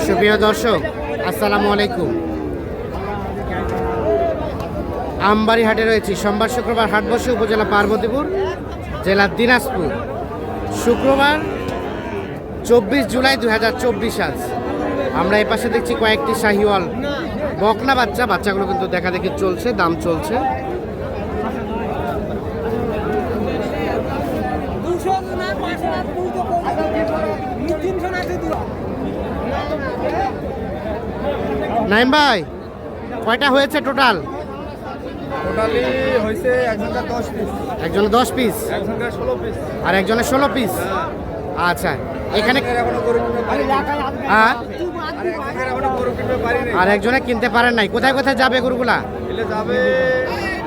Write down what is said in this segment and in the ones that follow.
সুপ্রিয় দর্শক, আসসালামু আলাইকুম। আমবাড়ি হাটে রয়েছি। সোমবার শুক্রবার হাট বসে উপজেলা পার্বতীপুর, জেলা দিনাজপুর। শুক্রবার 24 জুলাই 2024 আজ। আমরা এই পাশে দেখছি কয়েকটি শাহিওয়াল বকনা বাচ্চাগুলো কিন্তু দেখা দেখি চলছে, দাম চলছে। নাইম ভাই, কয়টা হয়েছে টোটাল? টোটালি হয়েছে একজনের 10 পিস, একজনের 10 পিস একজনের 16 পিস, আর একজনের 16 পিস। আচ্ছা, এখানে এখনো গরু কিনতে পারিনি। হ্যাঁ, আর একজনের এখনো গরু কিনতে পারিনি। আর একজনে কিনতে পারেন নাই। কোথায় কোথায় যাবে গরুগুলা? এলে যাবে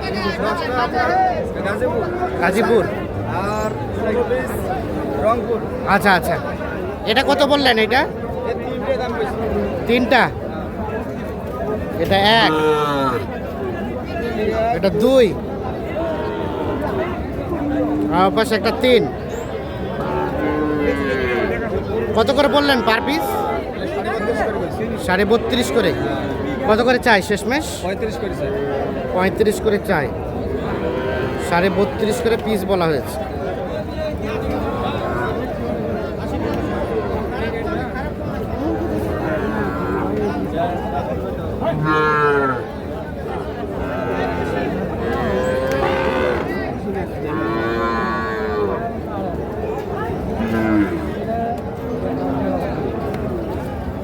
10টা আপনার গাজীপুর, গাজীপুর আর 16 পিস রংপুর। আচ্ছা আচ্ছা, এটা কত বললেন? এটা এই তিনটে দাম বেশি। তিনটা, এটা এক, এটা দুই, আর পাশে একটা তিন। কত করে বললেন পার পিস? 32.5 করে। কত করে চাই শেষমেশ? 35 করেছে। 35 করে চাই। 32.5 করে পিস বলা হয়েছে।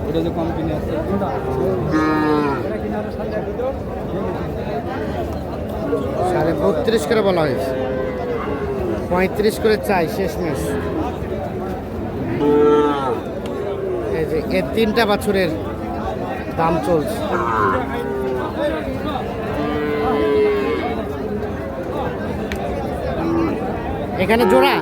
ওটা যে কোম্পানি আছে 32.5 করে বলা হয়েছে। 35 করে চাই শেষমেশ। এই যে এর তিনটা বাছুরের দাম চলছে। এখানে জোড়া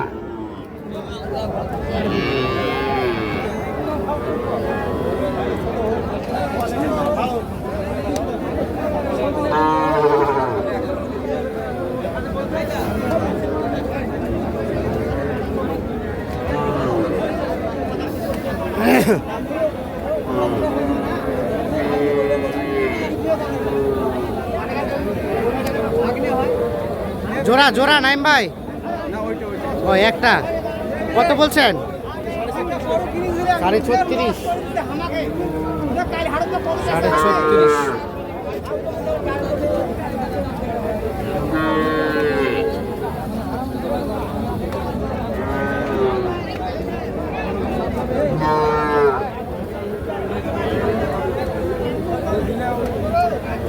জোড়া জোড়া নাইম ভাই? না, ওইটা ও একটা। কত বলছেন? 36.5। 36.5।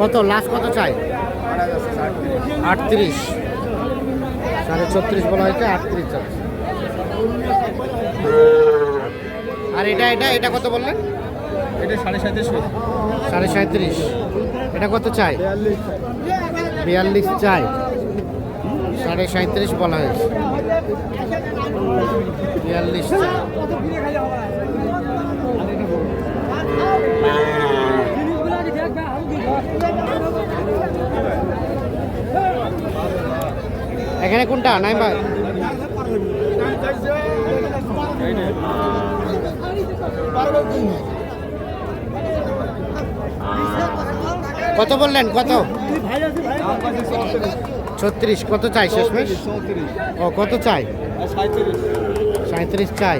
কত লাস্ট কত চাই? 38। 36.5 বলা হয়েছে, 38 চাচ্ছে। আর এটা এটা এটা কত বললেন? এটা 37.5। 37.5। এটা কত চাই? 42 চাই। 37.5 বলা হয়েছে। 42 চাই। এখানে কোনটা নাই ভাই? কত বললেন? কত? 36। কত চাই শেষমেশ? ও কত চাই? 37 চাই।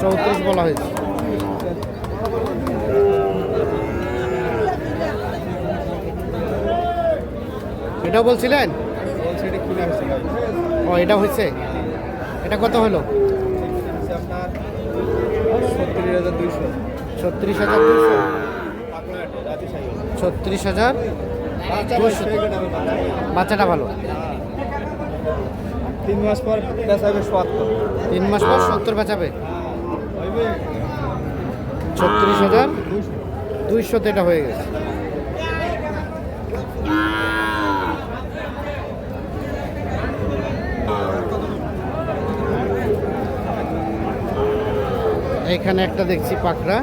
34 বলা হয়েছে। এটাও বলছিলেন? ও এটা হয়েছে। এটা কত হলো? 36,200। 36,200। 36,200। বাচ্চাটা ভালো। 3 মাস পর বেচাবে 70। 3 মাস পর 70 বেচাবে। 36,200 তে এটা হয়ে গেছে। এখানে একটা দেখছি পাকড়া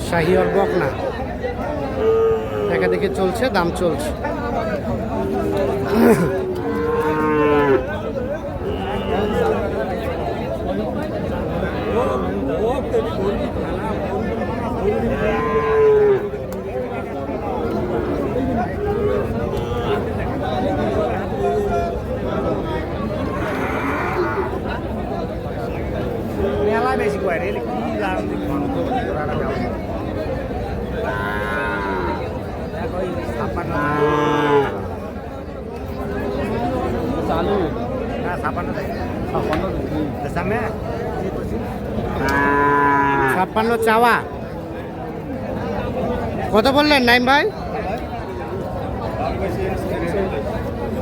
শাহিওয়াল বকনা, দেখা দেখে চলছে, দাম চলছে। মেলা বেশি করে কি লাভ চালু না ছাপান্ন ছাপ্পান্ন চাওয়া কত বললেন নাইম ভাই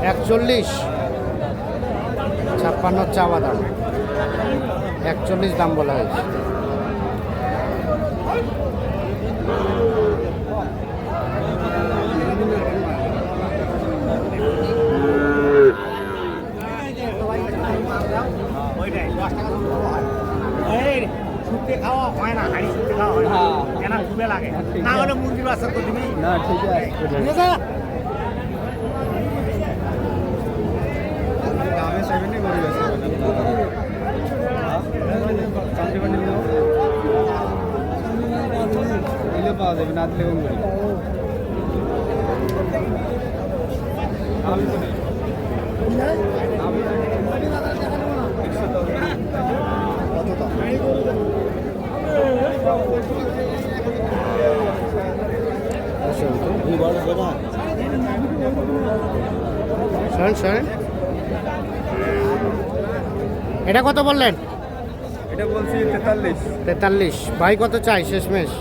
41 56 চাওয়া দাম 41 দাম বলা হয়েছে শুক্তে খাওয়া হয় না হাড়ি শুক্তে খাওয়া হয় না কেন খুবই লাগে না হলে মুরগির বাচ্চা তো তুমি না ঠিক আছে দামে 70 করে গেছে চামড়ি বান্ডি দিলে পাওয়া যাবে না দিলে কম করে শোনেন শোনেন এটা কত বললেন এটা বলছি 43 43 ভাই কত চাই শেষমেশ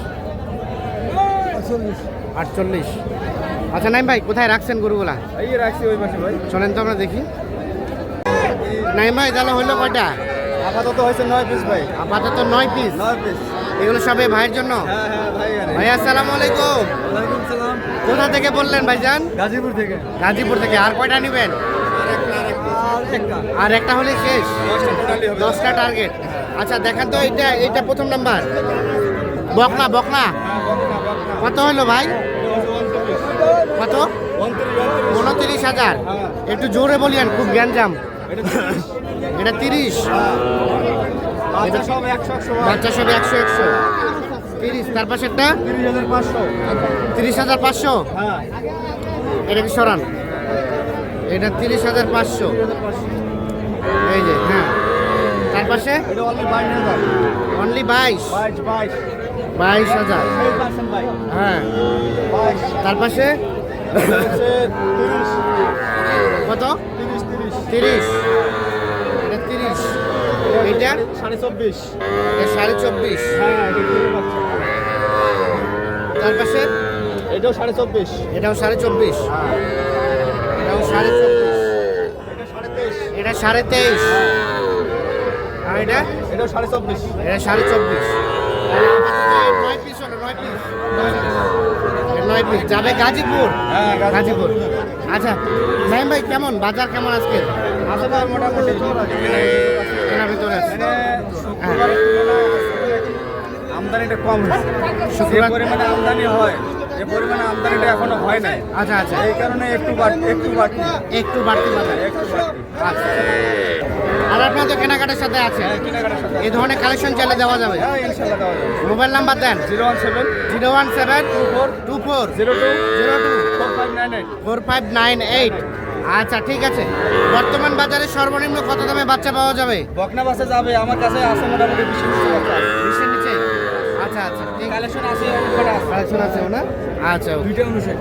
48 আচ্ছা নাইম ভাই কোথায় রাখছেন গরুগুলা এই রাখছি ওই পাশে ভাই চলেন তো আমরা দেখি নাইম ভাই তাহলে হইলো কয়টা আপাতত হয়েছে 9 পিস ভাই আপাতত 9 পিস 9 পিস এগুলো সবে ভাইয়ের জন্য হ্যাঁ হ্যাঁ ভাই ভাই আসসালামু আলাইকুম ওয়ালাইকুম সালাম কোথা থেকে বললেন ভাইজান গাজীপুর থেকে গাজীপুর থেকে আর কয়টা নেবেন আর একটা হলে শেষ 10টা টার্গেট আচ্ছা দেখেন তো এইটা প্রথম নাম্বার বকনা বকনা কত হলো ভাই কত 29,000 একটু জোরে বলিয়েন খুব গ্যাঞ্জাম এটা 30 এটা সব 100 বাচ্চা সব 100 30 তার পাশেরটা 30500 30,500 হ্যাঁ এটা কি সরান এটা 30,500 এই যে হ্যাঁ তার পাশে এটা অনলি 22000 অনলি 22 22,000 ভাই হ্যাঁ 22 তার পাশে 30 কত 30 30 এটা 30 এটা 24.5 এটা 24.5 হ্যাঁ এটা কিলো বাচ্চা তার পাশে এটাও 24.5 এটাও 24.5 এটাও 24.5 এটা 23.5 আর এটা এটাও 24.5 এটা 24.5 9 পিস হলো 9 পিস 9 পিস যাবে গাজীপুর হ্যাঁ গাজীপুর আচ্ছা নাইম ভাই কেমন বাজার কেমন আজকে আছে ভাই মোটামুটি কেনার ভিতরে আছে শুক্রবারের তুলনায় আমদানিটা কম হয়েছে যে শুক্রবার পরিমাণে আমদানি হয় যে পরিমাণে আমদানিটা এখনো হয় নাই আচ্ছা আচ্ছা এই কারণে একটু বাড়তি একটু বাড়তি বাজার একটু বাড়তি আচ্ছা আর আপনার তো কেনাকাটার সাথে আছে হ্যাঁ কেনাকাটার সাথে এই ধরনের কালেকশন চাইলে দেওয়া যাবে হ্যাঁ ইনশাআল্লাহ দেওয়া যাবে মোবাইল নাম্বার দেন 017 01724 4598 আচ্ছা ঠিক আছে বর্তমান বাজারে সর্বনিম্ন কত দামে বাচ্চা পাওয়া যাবে বকনা বাসে যাবে আমার কাছে আছে মোটামুটি 20 20 নিচে আচ্ছা আচ্ছা ঠিক কালেকশন আছে অনেক কটা আছে কালেকশন আছে না আচ্ছা দুইটা অনুসারে